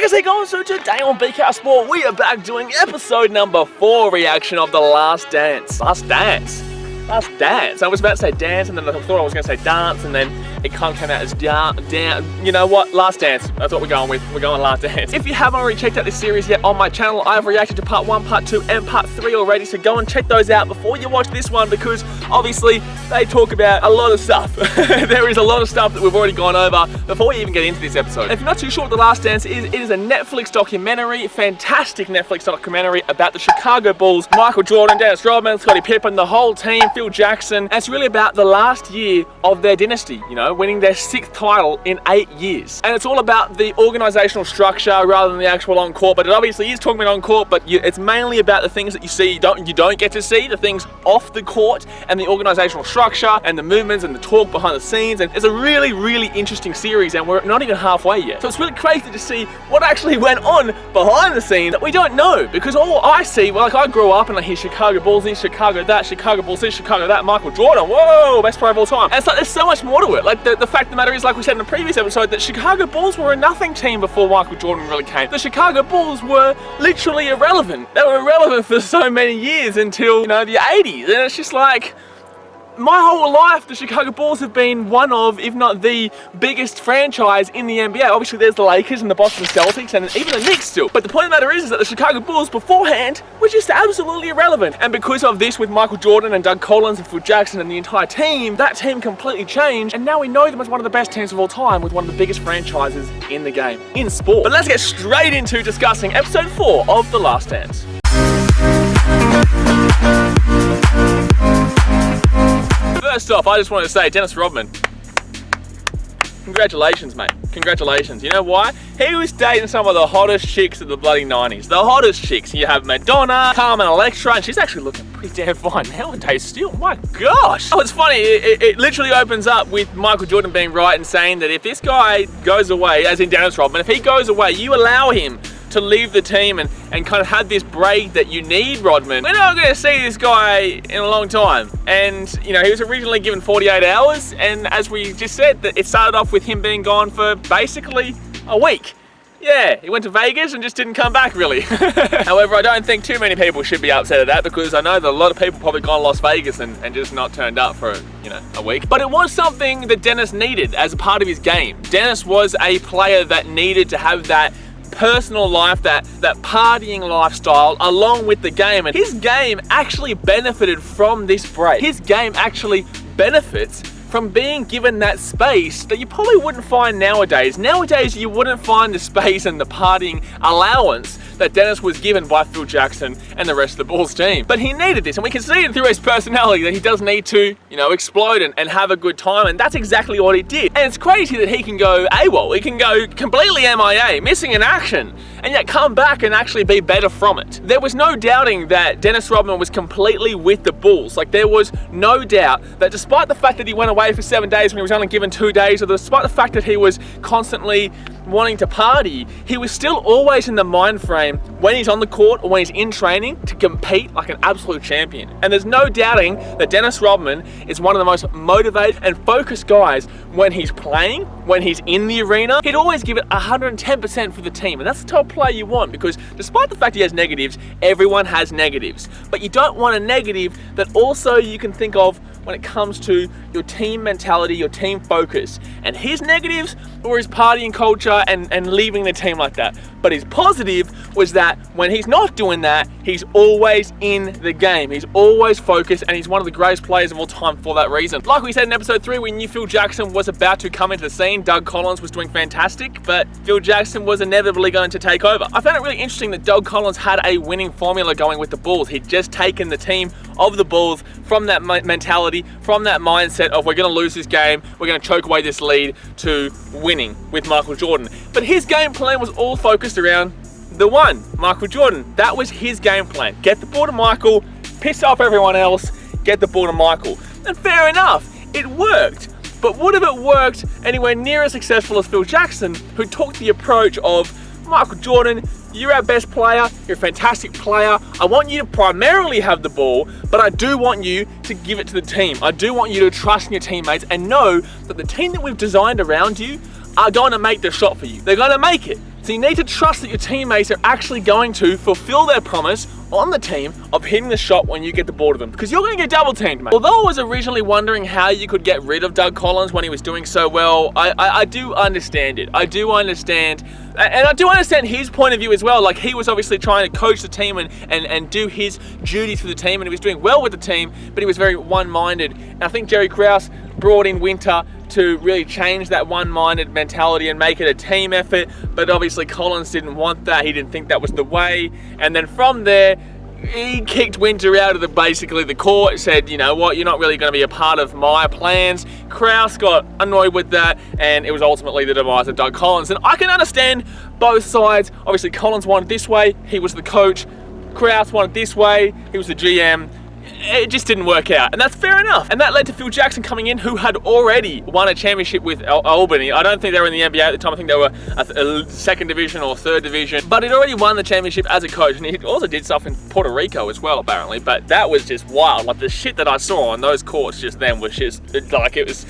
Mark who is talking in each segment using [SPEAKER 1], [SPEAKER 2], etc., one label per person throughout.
[SPEAKER 1] Hey guys, going so today on BKRsport, we are back doing episode number 4 reaction of The Last Dance. Last Dance. I was about to say dance, and then I thought I was going to say dance, and then it kind of came out as you know what? Last Dance. That's what we're going with. We're going Last Dance. If you haven't already checked out this series yet on my channel, I've reacted to part 1, part 2, and part 3 already, so go and check those out before you watch this one, because obviously they talk about a lot of stuff. There is a lot of stuff that we've already gone over before we even get into this episode. If you're not too sure what The Last Dance is, it is a Netflix documentary, fantastic Netflix documentary about the Chicago Bulls, Michael Jordan, Denis Rodman, Scottie Pippen, the whole team, Phil Jackson, and it's really about the last year of their dynasty, you know, winning their 6th title in 8 years. And it's all about the organizational structure rather than the actual on-court, but it obviously is talking about on-court, but it's mainly about the things that you see, you don't get to see, the things off the court, and the organizational structure, and the movements, and the talk behind the scenes, and it's a really, really interesting series, and we're not even halfway yet. So it's really crazy to see what actually went on behind the scenes that we don't know, because all I see, well, like I grew up and I hear Chicago Bulls this, Chicago that, Chicago Bulls this, Chicago that, Michael Jordan, whoa, best player of all time. And it's like there's so much more to it. Like the fact of the matter is, like we said in the previous episode, that Chicago Bulls were a nothing team before Michael Jordan really came. The Chicago Bulls were literally irrelevant. They were irrelevant for so many years until, you know, the 80s. And it's just like, my whole life, the Chicago Bulls have been one of, if not the biggest franchise in the NBA. Obviously, there's the Lakers and the Boston Celtics and even the Knicks still. But the point of the matter is that the Chicago Bulls beforehand were just absolutely irrelevant. And because of this, with Michael Jordan and Doug Collins and Phil Jackson and the entire team, that team completely changed. And now we know them as one of the best teams of all time, with one of the biggest franchises in the game, in sport. But let's get straight into discussing episode 4 of The Last Dance. First off, I just want to say, Denis Rodman, congratulations, mate. Congratulations. You know why? He was dating some of the hottest chicks of the bloody 90s. The hottest chicks. You have Madonna, Carmen Electra, and she's actually looking pretty damn fine nowadays still. My gosh. Oh, it's funny. It literally opens up with Michael Jordan being right and saying that if this guy goes away, as in Denis Rodman, if he goes away, you allow him to leave the team and kind of have this break that you need, Rodman. We're not going to see this guy in a long time. And, you know, he was originally given 48 hours, and as we just said, that it started off with him being gone for basically a week. Yeah, he went to Vegas and just didn't come back, really. However, I don't think too many people should be upset at that, because I know that a lot of people probably gone to Las Vegas and just not turned up for, you know, a week. But it was something that Denis needed as a part of his game. Denis was a player that needed to have that personal life, that partying lifestyle along with the game, and his game actually benefited from this break. His game actually benefits from being given that space that you probably wouldn't find nowadays. Nowadays, you wouldn't find the space and the partying allowance that Denis was given by Phil Jackson and the rest of the Bulls team. But he needed this, and we can see it through his personality that he does need to, you know, explode and have a good time, and that's exactly what he did. And it's crazy that he can go AWOL, he can go completely MIA, missing in action, and yet come back and actually be better from it. There was no doubting that Denis Rodman was completely with the Bulls. Like, there was no doubt that despite the fact that he went away for 7 days when he was only given 2 days, or despite the fact that he was constantly wanting to party, he was still always in the mind frame when he's on the court or when he's in training to compete like an absolute champion. And there's no doubting that Denis Rodman is one of the most motivated and focused guys when he's playing, when he's in the arena. He'd always give it 110% for the team, and that's the type of player you want, because despite the fact he has negatives, everyone has negatives. But you don't want a negative that also you can think of when it comes to your team mentality, your team focus. And his negatives were his partying culture and leaving the team like that. But his positive was that when he's not doing that, he's always in the game. He's always focused, and he's one of the greatest players of all time for that reason. Like we said in episode 3, we knew Phil Jackson was about to come into the scene. Doug Collins was doing fantastic, but Phil Jackson was inevitably going to take over. I found it really interesting that Doug Collins had a winning formula going with the Bulls. He'd just taken the team of the Bulls from that mentality, from that mindset of we're going to lose this game, we're going to choke away this lead, to winning with Michael Jordan. But his game plan was all focused around the one, Michael Jordan. That was his game plan. Get the ball to Michael, piss off everyone else, get the ball to Michael. And fair enough, it worked. But would have it worked anywhere near as successful as Phil Jackson, who took the approach of, Michael Jordan, you're our best player, you're a fantastic player, I want you to primarily have the ball, but I do want you to give it to the team. I do want you to trust in your teammates and know that the team that we've designed around you are going to make the shot for you. They're going to make it. So you need to trust that your teammates are actually going to fulfill their promise on the team of hitting the shot when you get the ball to them, because you're going to get double teamed, mate. Although I was originally wondering how you could get rid of Doug Collins when he was doing so well, I do understand it. I do understand, and I do understand his point of view as well. Like, he was obviously trying to coach the team and do his duties for the team, and he was doing well with the team, but he was very one-minded. And I think Jerry Krause brought in Winter to really change that one-minded mentality and make it a team effort, but obviously Collins didn't want that. He didn't think that was the way, and then from there he kicked Winter out of basically the court, said, you know what, you're not really going to be a part of my plans. Krause got annoyed with that, and it was ultimately the demise of Doug Collins. And I can understand both sides. Obviously Collins wanted this way, he was the coach. Krause wanted this way, he was the GM. It just didn't work out, and that's fair enough. And that led to Phil Jackson coming in, who had already won a championship with Albany. I don't think they were in the NBA at the time. I think they were a second division or third division, but he'd already won the championship as a coach, and he also did stuff in Puerto Rico as well, apparently. But that was just wild. Like, the shit that I saw on those courts just then was just like, it was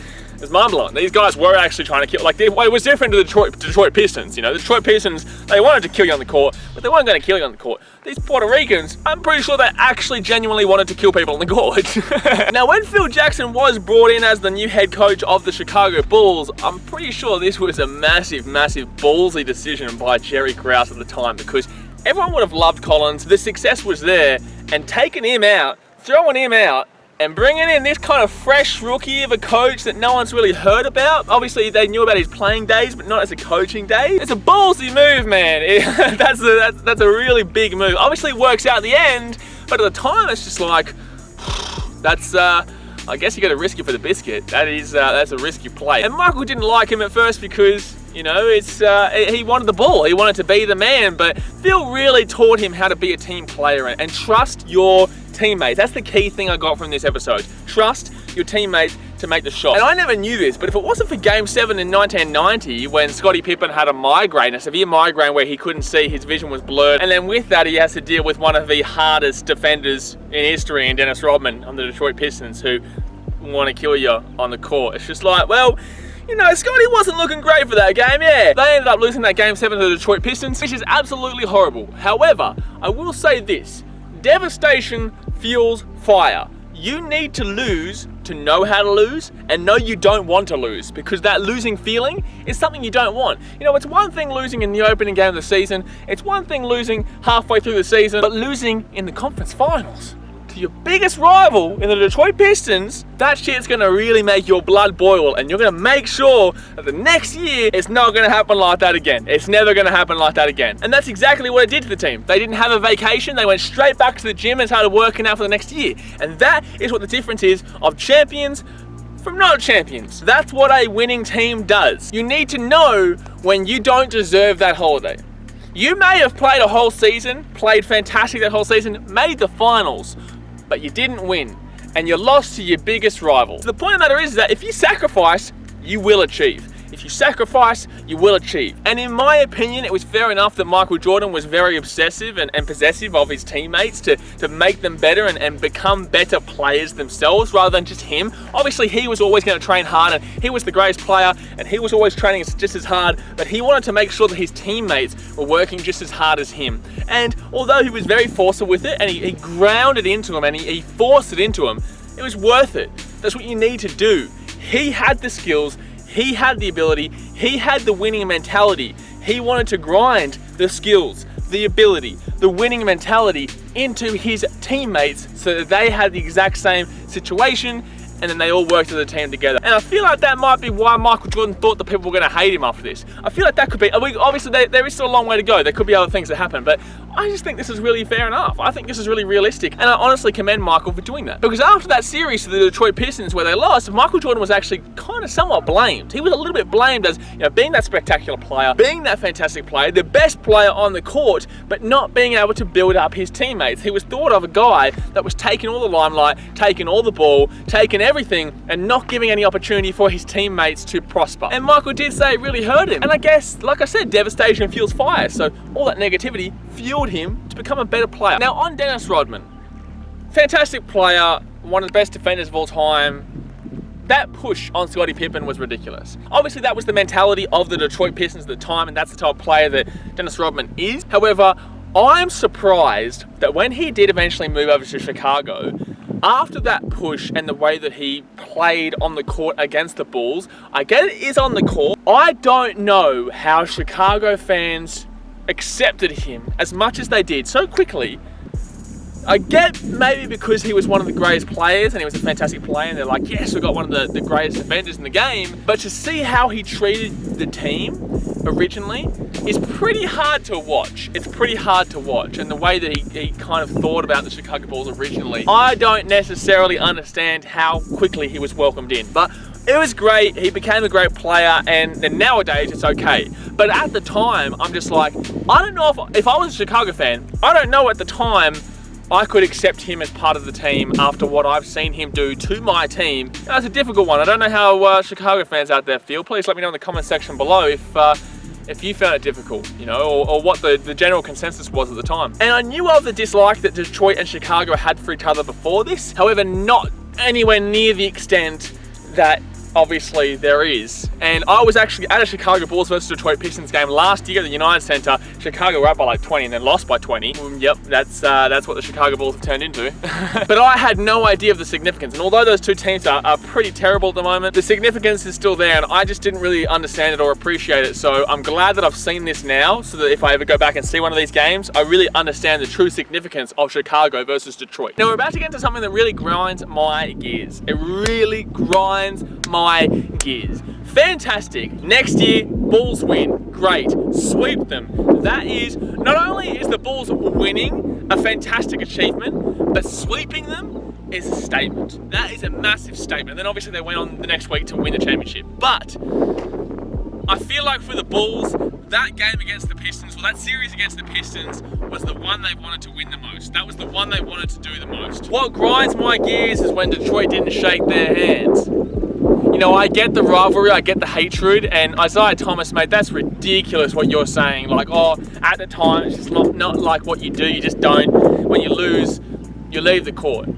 [SPEAKER 1] mind-blowing. These guys were actually trying to kill, like, it was different to the Detroit Pistons. You know, the Detroit Pistons, they wanted to kill you on the court, but they weren't going to kill you on the court. These Puerto Ricans, I'm pretty sure they actually genuinely wanted to kill people on the court. Now, when Phil Jackson was brought in as the new head coach of the Chicago Bulls, I'm pretty sure this was a massive, massive ballsy decision by Jerry Krause at the time, because everyone would have loved Collins. The success was there, and taking him out, throwing him out, and bringing in this kind of fresh rookie of a coach that no one's really heard about. Obviously, they knew about his playing days, but not as a coaching day. It's a ballsy move, man. That's a really big move. Obviously, it works out at the end, but at the time, it's just like, that's, I guess you got to risk it for the biscuit. That's a risky play. And Michael didn't like him at first because, you know, he wanted the ball. He wanted to be the man, but Phil really taught him how to be a team player and trust your teammates. That's the key thing I got from this episode. Trust your teammates to make the shot. And I never knew this, but if it wasn't for Game 7 in 1990, when Scottie Pippen had a migraine, a severe migraine where he couldn't see, his vision was blurred, and then with that he has to deal with one of the hardest defenders in history, in Denis Rodman on the Detroit Pistons, who want to kill you on the court. It's just like, well, you know, Scottie wasn't looking great for that game, yeah. They ended up losing that Game 7 to the Detroit Pistons, which is absolutely horrible. However, I will say this: devastation fuels fire. You need to lose to know how to lose and know you don't want to lose, because that losing feeling is something you don't want. You know, it's one thing losing in the opening game of the season, it's one thing losing halfway through the season, but losing in the conference finals to your biggest rival in the Detroit Pistons, that shit's gonna really make your blood boil, and you're gonna make sure that the next year it's not gonna happen like that again. It's never gonna happen like that again. And that's exactly what it did to the team. They didn't have a vacation, they went straight back to the gym and started working out for the next year. And that is what the difference is of champions from not champions. That's what a winning team does. You need to know when you don't deserve that holiday. You may have played a whole season, played fantastic that whole season, made the finals, but you didn't win, and you lost to your biggest rival. So the point of the matter is that if you sacrifice, you will achieve. If you sacrifice, you will achieve. And in my opinion, it was fair enough that Michael Jordan was very obsessive and possessive of his teammates to make them better and become better players themselves rather than just him. Obviously, he was always going to train hard, and he was the greatest player, and he was always training just as hard, but he wanted to make sure that his teammates were working just as hard as him. And although he was very forceful with it, and he ground it into him, and he forced it into him, it was worth it. That's what you need to do. He had the skills, he had the ability, he had the winning mentality. He wanted to grind the skills, the ability, the winning mentality into his teammates so that they had the exact same situation, and then they all worked as a team together. And I feel like that might be why Michael Jordan thought that people were going to hate him after this. I feel like that could be, obviously there is still a long way to go. There could be other things that happen, but I just think this is really fair enough. I think this is really realistic, and I honestly commend Michael for doing that. Because after that series to the Detroit Pistons where they lost, Michael Jordan was actually kind of somewhat blamed. He was a little bit blamed as, you know, being that spectacular player, being that fantastic player, the best player on the court, but not being able to build up his teammates. He was thought of a guy that was taking all the limelight, taking all the ball, taking everything, and not giving any opportunity for his teammates to prosper. And Michael did say it really hurt him. And I guess, like I said, devastation fuels fire. So all that negativity fueled him to become a better player. Now on Denis Rodman, fantastic player, one of the best defenders of all time, that push on Scottie Pippen was ridiculous. Obviously, that was the mentality of the Detroit Pistons at the time, and that's the type of player that Denis Rodman is. However, I'm surprised that when he did eventually move over to Chicago, after that push and the way that he played on the court against the Bulls, I get it is on the court. I don't know how Chicago fans accepted him as much as they did so quickly. I get maybe because he was one of the greatest players and he was a fantastic player and they're like, yes, we've got one of the greatest defenders in the game. But to see how he treated the team originally is pretty hard to watch. It's pretty hard to watch. And the way that he kind of thought about the Chicago Bulls originally, I don't necessarily understand how quickly he was welcomed in. But it was great, he became a great player, and nowadays it's okay. But at the time, I'm just like, I don't know if I was a Chicago fan, I don't know at the time I could accept him as part of the team after what I've seen him do to my team. That's a difficult one. I don't know how Chicago fans out there feel. Please let me know in the comment section below if you found it difficult, you know, or what the general consensus was at the time. And I knew of the dislike that Detroit and Chicago had for each other before this, however, not anywhere near the extent that obviously there is. And I was actually at a Chicago Bulls versus Detroit Pistons game last year at the United Center. Chicago were up by like 20 and then lost by 20. Yep, that's what the Chicago Bulls have turned into. But I had no idea of the significance. And although those two teams are pretty terrible at the moment, the significance is still there and I just didn't really understand it or appreciate it. So I'm glad that I've seen this now so that if I ever go back and see one of these games, I really understand the true significance of Chicago versus Detroit. Now we're about to get into something that really grinds my gears. It really grinds my gears. Fantastic. Next year, Bulls win. Great. Sweep them. That is, not only is the Bulls winning a fantastic achievement, but sweeping them is a statement. That is a massive statement. And then obviously they went on the next week to win the championship. But I feel like for the Bulls, that game against the Pistons, well, that series against the Pistons was the one they wanted to win the most. That was the one they wanted to do the most. What grinds my gears is when Detroit didn't shake their hands. You know, I get the rivalry, I get the hatred, and Isaiah Thomas, mate, that's ridiculous what you're saying. Like, oh, at the time, it's just not like what you do, you just don't. When you lose, you leave the court.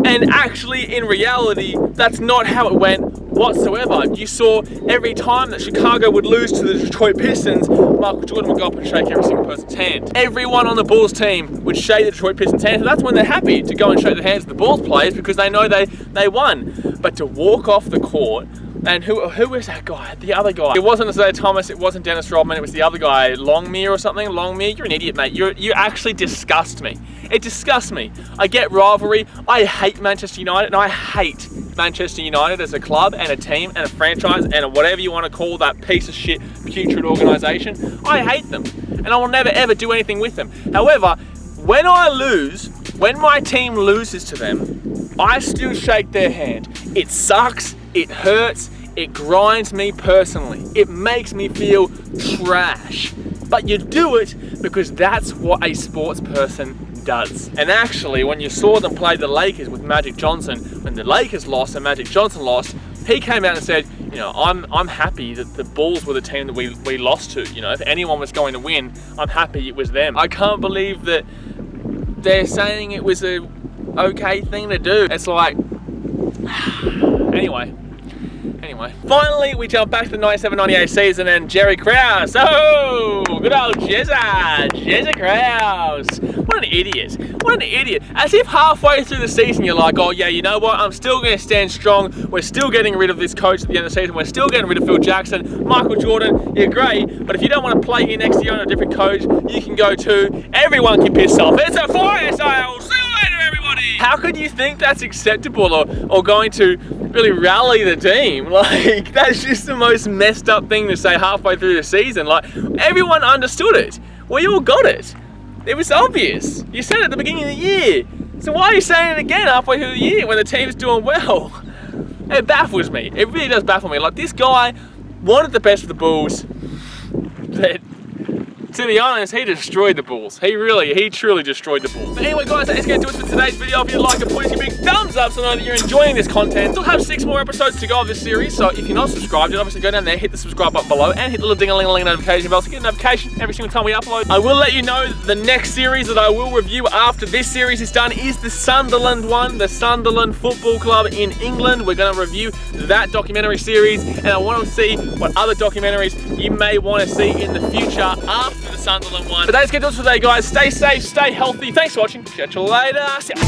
[SPEAKER 1] And actually, in reality, that's not how it went whatsoever. You saw every time that Chicago would lose to the Detroit Pistons, Michael Jordan would go up and shake every single person's hand. Everyone on the Bulls team would shake the Detroit Pistons' hand, so that's when they're happy to go and shake the hands of the Bulls players because they know they won. But to walk off the court, and who was that guy? The other guy. It wasn't Isaiah Thomas, it wasn't Denis Rodman, it was the other guy, Longmire or something. Longmire, you're an idiot, mate. You actually disgust me. It disgusts me. I get rivalry. I hate Manchester United, and I hate Manchester United as a club and a team and a franchise and whatever you want to call that piece of shit putrid organisation. I hate them, and I will never ever do anything with them. However, when I lose, when my team loses to them, I still shake their hand. It sucks, it hurts, it grinds me personally. It makes me feel trash. But you do it because that's what a sports person does. And actually, when you saw them play the Lakers with Magic Johnson, when the Lakers lost and Magic Johnson lost, he came out and said, you know, I'm happy that the Bulls were the team that we lost to. You know, if anyone was going to win, I'm happy it was them. I can't believe that they're saying it was a okay thing to do. It's like, anyway, finally we jump back to the 97-98 season and Jerry Krause. Oh, good old Jezza Krause. What an idiot. What an idiot. As if halfway through the season you're like, oh yeah, you know what? I'm still going to stand strong. We're still getting rid of this coach at the end of the season. We're still getting rid of Phil Jackson. Michael Jordan, you're great. But if you don't want to play here next year on a different coach, you can go too. Everyone can piss off. It's a fire sale. See you later, everybody. How could you think that's acceptable or going to really rally the team? Like, that's just the most messed up thing to say halfway through the season. Like, everyone understood it. We all got it. It was obvious. You said it at the beginning of the year. So why are you saying it again halfway through the year when the team's doing well? It baffles me. It really does baffle me. Like, this guy wanted the best for the Bulls, but To be honest, he destroyed the Bulls. He truly destroyed the Bulls. But anyway, guys, that's going to do it for today's video. If you like it, please give me a thumbs up so I know that you're enjoying this content. Still have 6 more episodes to go of this series, so if you're not subscribed, you'd obviously go down there, hit the subscribe button below, and hit the little ding-a-ling-a-ling notification bell so you get a notification every single time we upload. I will let you know the next series that I will review after this series is done is the Sunderland one, the Sunderland Football Club in England. We're going to review that documentary series, and I want to see what other documentaries you may want to see in the future after the Sunderland one. But that's going to do it for today, guys. Stay safe, stay healthy. Thanks for watching. Catch you later. See ya.